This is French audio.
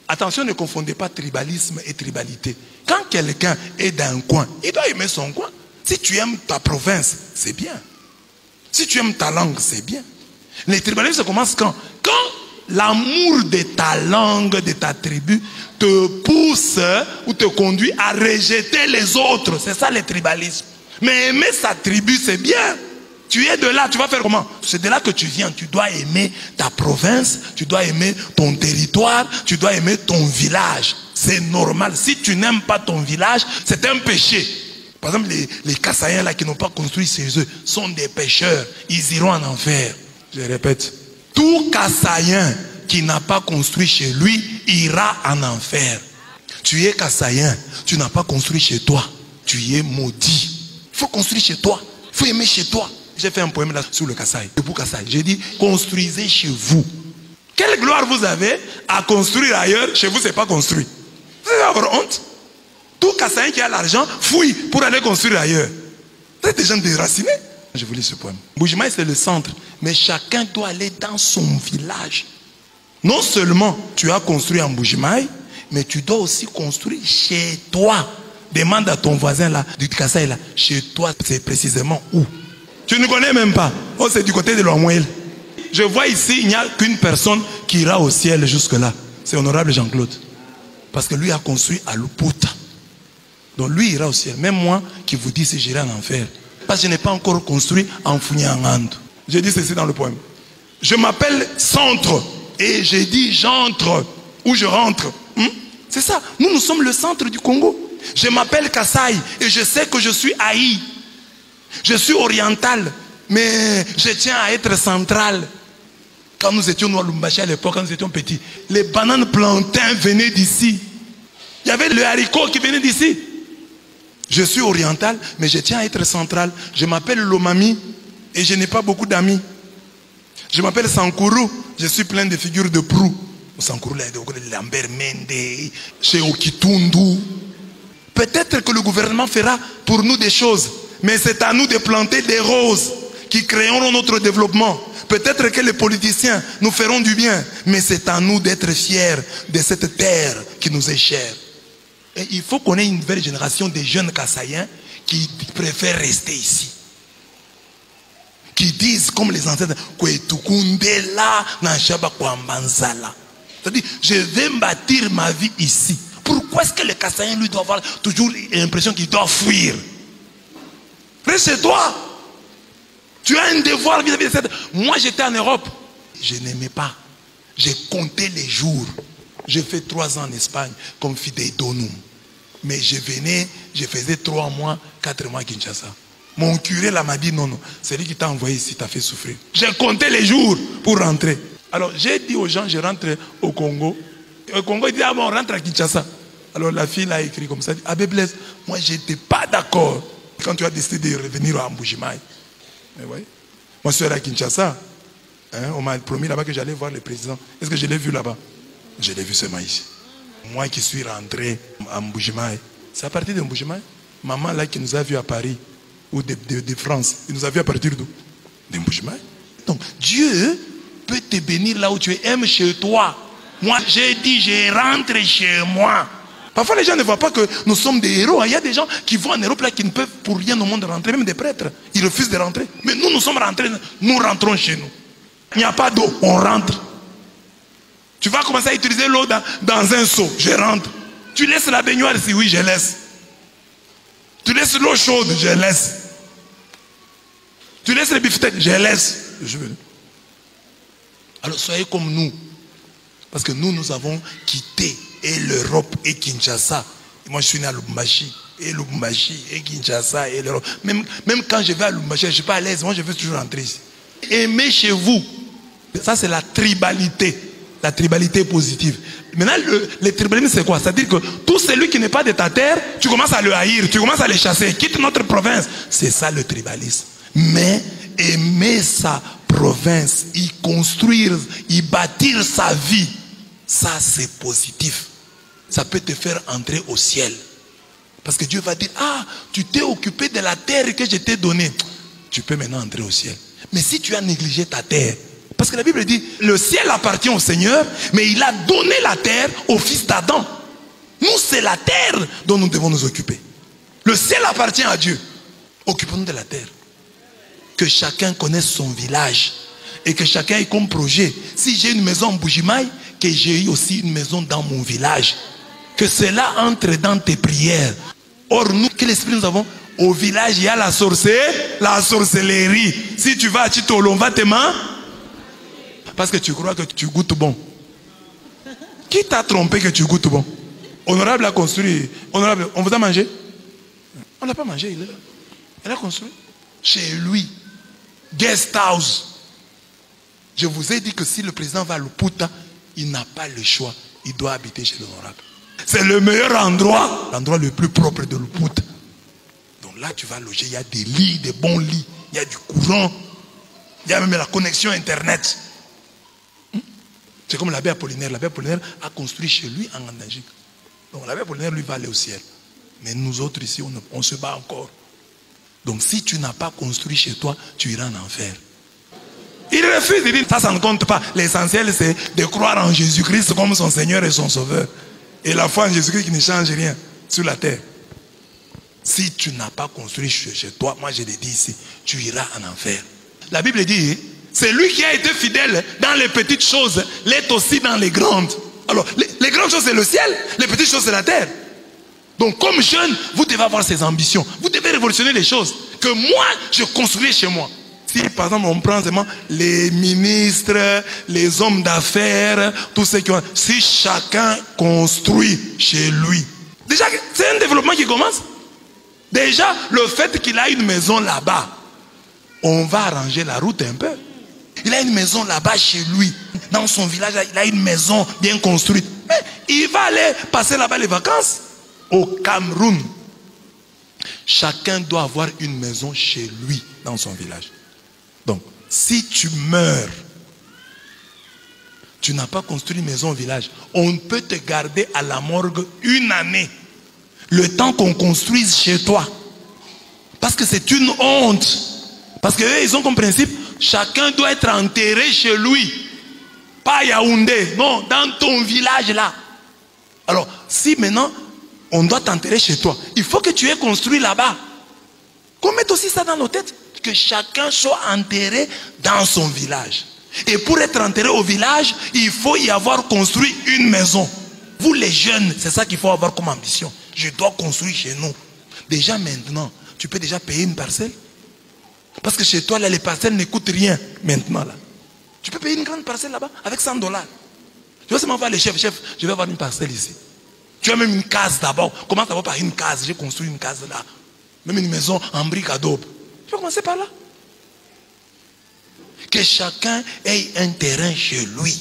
Attention, ne confondez pas tribalisme et tribalité. Quand quelqu'un est dans un coin, il doit aimer son coin. Si tu aimes ta province, c'est bien. Si tu aimes ta langue, c'est bien. Les tribalismes, ça commence quand? Quand l'amour de ta langue, de ta tribu, te pousse ou te conduit à rejeter les autres. C'est ça les tribalismes. Mais aimer sa tribu, c'est bien. Tu es de là, tu vas faire comment? C'est de là que tu viens. Tu dois aimer ta province, tu dois aimer ton territoire, tu dois aimer ton village. C'est normal. Si tu n'aimes pas ton village, c'est un péché. Par exemple, les Kassaïens là qui n'ont pas construit chez eux sont des pécheurs. Ils iront en enfer. Je répète. Tout Kassaïen qui n'a pas construit chez lui ira en enfer. Tu es Kassaïen, tu n'as pas construit chez toi. Tu es maudit. Il faut construire chez toi. Il faut aimer chez toi. J'ai fait un poème là sur le Kasaï. Pour Kasaï. J'ai dit, construisez chez vous. Quelle gloire vous avez à construire ailleurs, chez vous c'est pas construit. Vous allez avoir honte. Tout Kassaïen qui a l'argent fouille pour aller construire ailleurs. Vous êtes des gens déracinés. Je vous lis ce poème. Mbuji-Mayi c'est le centre, mais chacun doit aller dans son village. Non seulement tu as construit en Mbuji-Mayi, mais tu dois aussi construire chez toi. Demande à ton voisin là, du Kasaï là, chez toi c'est précisément où? Tu ne connais même pas. Oh, c'est du côté de l'Ouamouel. Je vois ici, il n'y a qu'une personne qui ira au ciel jusque-là. C'est Honorable Jean-Claude. Parce que lui a construit à Luputa. Donc lui ira au ciel. Même moi qui vous dis si j'irai en enfer. Parce que je n'ai pas encore construit en Funyangand. J'ai dit ceci dans le poème. Je m'appelle Centre. Et j'ai dit j'entre. Ou je rentre. C'est ça. Nous sommes le centre du Congo. Je m'appelle Kasaï. Et je sais que je suis haï. Je suis oriental, mais je tiens à être central. Quand nous étions à Lubumbashi à l'époque, quand nous étions petits, les bananes plantains venaient d'ici. Il y avait le haricot qui venait d'ici. Je suis oriental, mais je tiens à être central. Je m'appelle Lomami et je n'ai pas beaucoup d'amis. Je m'appelle Sankourou, je suis plein de figures de proue. Sankourou, Lambert Mende, chez Okitundu. Peut-être que le gouvernement fera pour nous des choses. Mais c'est à nous de planter des roses qui créeront notre développement. Peut-être que les politiciens nous feront du bien, mais c'est à nous d'être fiers de cette terre qui nous est chère. Et il faut qu'on ait une nouvelle génération de jeunes Kassaïens qui préfèrent rester ici. Qui disent comme les ancêtres, c'est-à-dire, je vais bâtir ma vie ici. Pourquoi est-ce que les Kassaïens lui doivent avoir toujours l'impression qu'il doit fuir? Reste chez toi. Tu as un devoir vis-à-vis de cette... Moi j'étais en Europe. Je n'aimais pas. J'ai compté les jours. J'ai fait 3 ans en Espagne comme fidèle donum. Mais je venais, je faisais 3 mois, 4 mois à Kinshasa. Mon curé là m'a dit non, non. C'est lui qui t'a envoyé ici, t'a fait souffrir. J'ai compté les jours pour rentrer. Alors j'ai dit aux gens, je rentre au Congo. Au Congo, il dit, ah bon, on rentre à Kinshasa. Alors la fille a écrit comme ça, Abbé Blaise, moi j'étais pas d'accord. Quand tu as décidé de revenir à Mbuji-Mayi. Mais ouais. Moi, je suis allé à Kinshasa. On m'a promis là-bas que j'allais voir le président. Est-ce que je l'ai vu là-bas? Je l'ai vu seulement ici. Moi qui suis rentré à Mbuji-Mayi. C'est à partir de Mbuji-Mayi. Maman là qui nous a vus à Paris. Ou de France. Il nous a vus à partir d'où? De Mbuji-Mayi. Donc Dieu peut te bénir là où tu es. Aime chez toi. Moi j'ai dit je rentre chez moi. Parfois les gens ne voient pas que nous sommes des héros. Il y a des gens qui vont en Europe là qui ne peuvent pour rien au monde rentrer, même des prêtres. Ils refusent de rentrer. Mais nous sommes rentrés, nous rentrons chez nous. Il n'y a pas d'eau, on rentre. Tu vas commencer à utiliser l'eau dans un seau, je rentre. Tu laisses la baignoire ici, oui je laisse. Tu laisses l'eau chaude, je laisse. Tu laisses les beefsteaks, je laisse. Alors soyez comme nous. Parce que nous avons quitté et l'Europe et Kinshasa. Et moi je suis né à Lubumbashi. Et Lubumbashi et Kinshasa et l'Europe. Même quand je vais à Lubumbashi, je ne suis pas à l'aise. Moi je veux toujours rentrer ici. Aimez chez vous. Ça c'est la tribalité. La tribalité positive. Maintenant le tribalisme c'est quoi? C'est-à-dire que tout celui qui n'est pas de ta terre, tu commences à le haïr. Tu commences à le chasser. Quitte notre province. C'est ça le tribalisme. Mais aimer sa province, y construire, y bâtir sa vie, ça c'est positif. Ça peut te faire entrer au ciel. Parce que Dieu va dire, ah, tu t'es occupé de la terre que je t'ai donnée. Tu peux maintenant entrer au ciel. Mais si tu as négligé ta terre, Parce que la Bible dit, le ciel appartient au Seigneur, mais il a donné la terre au fils d'Adam. Nous, c'est la terre dont nous devons nous occuper. Le ciel appartient à Dieu. Occupons-nous de la terre. Que chacun connaisse son village. Et que chacun ait comme projet. Si j'ai une maison en Bujimaï, que j'ai aussi une maison dans mon village. Que cela entre dans tes prières. Or, nous, quel esprit nous avons? Au village, il y a la sorcellerie. Si tu vas à Titolo, on va te manger. Parce que tu crois que tu goûtes bon. Qui t'a trompé que tu goûtes bon? Honorable a construit. Honorable, on vous a mangé? On n'a pas mangé, il est là. Elle a construit. Chez lui. Guest house. Je vous ai dit que si le président va à Luputa, il n'a pas le choix. Il doit habiter chez l'honorable. C'est le meilleur endroit. L'endroit le plus propre de Luputa. Donc là, tu vas loger. Il y a des lits, des bons lits. Il y a du courant. Il y a même la connexion Internet. C'est comme l'abbé Apollinaire. L'abbé Apollinaire a construit chez lui en Andagique. Donc l'abbé Apollinaire, lui, va aller au ciel. Mais nous autres ici, on se bat encore. Donc si tu n'as pas construit chez toi, tu iras en enfer. Il refuse de dire, ça ne compte pas. L'essentiel, c'est de croire en Jésus-Christ comme son Seigneur et son Sauveur. Et la foi en Jésus-Christ qui ne change rien sur la terre. Si tu n'as pas construit chez toi, moi je l'ai dit ici, tu iras en enfer. La Bible dit, c'est lui qui a été fidèle dans les petites choses, l'est aussi dans les grandes. Alors, les grandes choses c'est le ciel, les petites choses c'est la terre. Donc comme jeune, vous devez avoir ces ambitions. Vous devez révolutionner les choses. Que moi, je construis chez moi. Si par exemple on prend seulement les ministres, les hommes d'affaires, tous ceux qui ont... Si chacun construit chez lui. Déjà, c'est un développement qui commence. Déjà, le fait qu'il a une maison là-bas, on va arranger la route un peu. Il a une maison là-bas chez lui. Dans son village, il a une maison bien construite. Mais il va aller passer là-bas les vacances. Au Cameroun, chacun doit avoir une maison chez lui, dans son village. Donc, si tu meurs, tu n'as pas construit une maison au village, on peut te garder à la morgue une année. Le temps qu'on construise chez toi. Parce que c'est une honte. Parce qu'eux, ils ont comme principe, chacun doit être enterré chez lui. Pas à Yaoundé, non, dans ton village là. Alors, si maintenant, on doit t'enterrer chez toi, il faut que tu aies construit là-bas. Qu'on mette aussi ça dans nos têtes. Que chacun soit enterré dans son village. Et pour être enterré au village, il faut y avoir construit une maison. Vous les jeunes, c'est ça qu'il faut avoir comme ambition. Je dois construire chez nous. Déjà maintenant, tu peux déjà payer une parcelle. Parce que chez toi, là, les parcelles ne coûtent rien maintenant. Là. Tu peux payer une grande parcelle là-bas avec $100. Tu vas seulement voir les chefs. Chef, je vais avoir une parcelle ici. Tu as même une case d'abord. Commence d'abord par une case. J'ai construit une case là. Même une maison en briques adobe. Tu vas commencer par là. Que chacun ait un terrain chez lui.